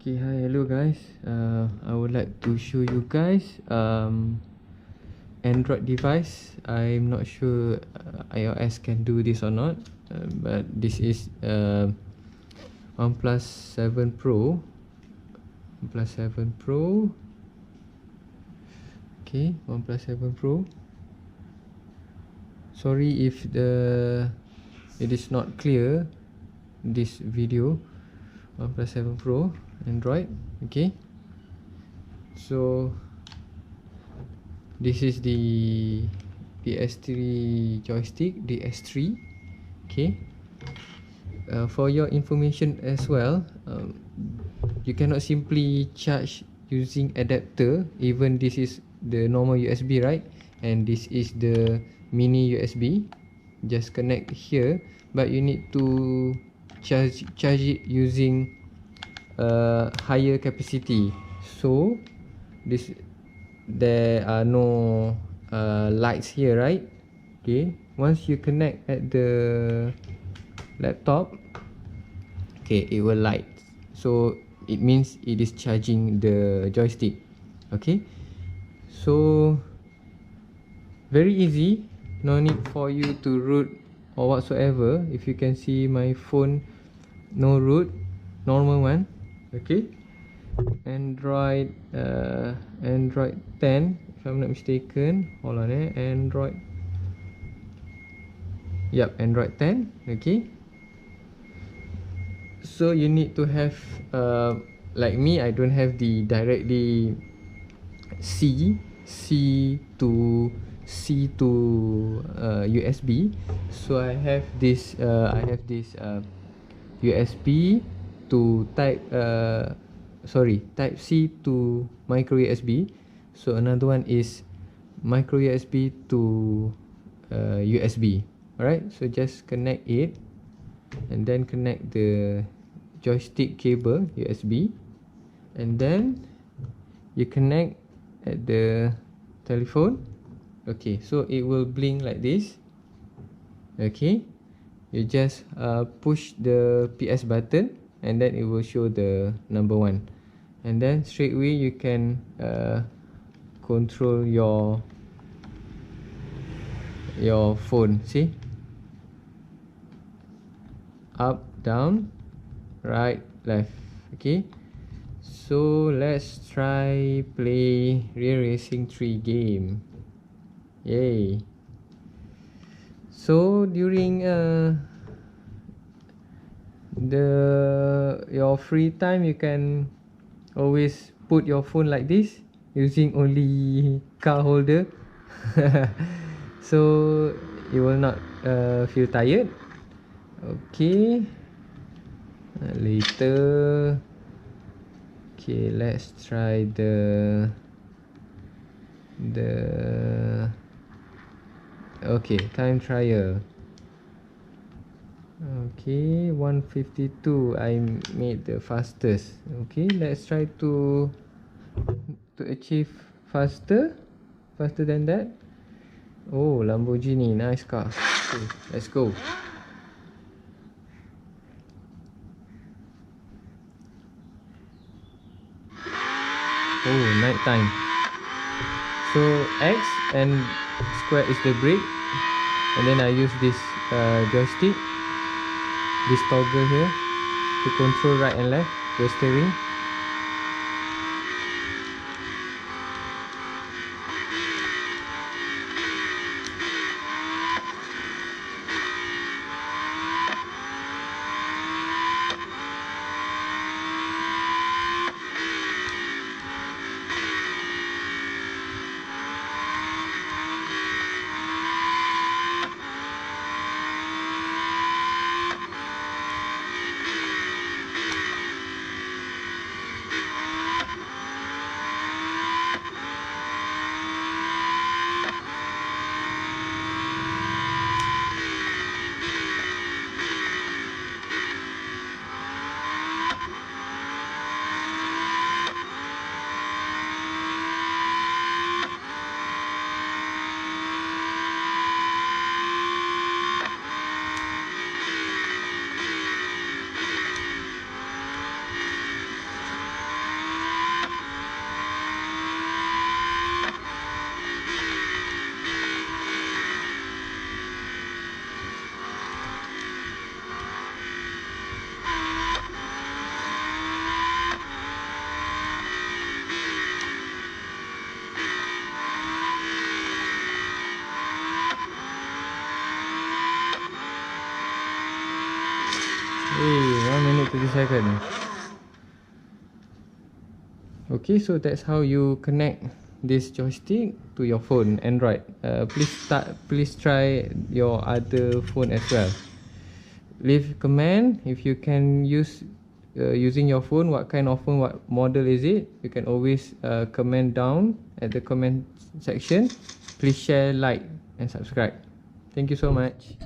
Okay, hi, hello guys. I would like to show you guys Android device. I'm not sure iOS can do this or not, but this is OnePlus 7 Pro. OnePlus 7 Pro. Okay, OnePlus 7 Pro. Sorry if it is not clear, this video. OnePlus 7 Pro Android. Okay, so this is the Ps3 Joystick, the S3. Okay, for your information as well, you cannot simply charge using adapter. Even this is the normal USB, right? And this is the mini USB. Just connect here, but you need to charge it using higher capacity. So there are no lights here, right? Okay, once you connect at the laptop, okay, it will light, so it means it is charging the joystick. Okay, so very easy, no need for you to root or whatsoever. If you can see my phone, no root, normal one. Okay, Android 10 if I'm not mistaken. Hold on, Android, yep, Android 10. Okay, so you need to have like me, I don't have the directly C to USB. So I have this USB to type C to micro USB. So another one is micro USB to USB. Alright, so just connect it and then connect the joystick cable USB, and then you connect at the telephone. Okay, so it will blink like this. Okay, you just push the PS button and then it will show the number 1, and then straight away you can control your phone. See, up, down, right, left. Okay, so let's try play Real Racing 3 game. Yay. So during your free time, you can always put your phone like this using only car holder. So you will not feel tired. Okay, later. Okay, let's try the okay, time trial. Okay, 152 I made the fastest. Okay, let's try to achieve faster than that. Oh, Lamborghini, nice car. Okay, let's go. Oh, night time. So X and square is the brake, and then I use this joystick, this toggle here, to control right and left the steering. Hey, 1 minute 30 seconds. Okay, so that's how you connect this joystick to your phone, Android. Please try your other phone as well. Leave comment if you can use using your phone, what kind of phone, what model is it. You can always comment down at the comment section. Please share, like and subscribe. Thank you so much.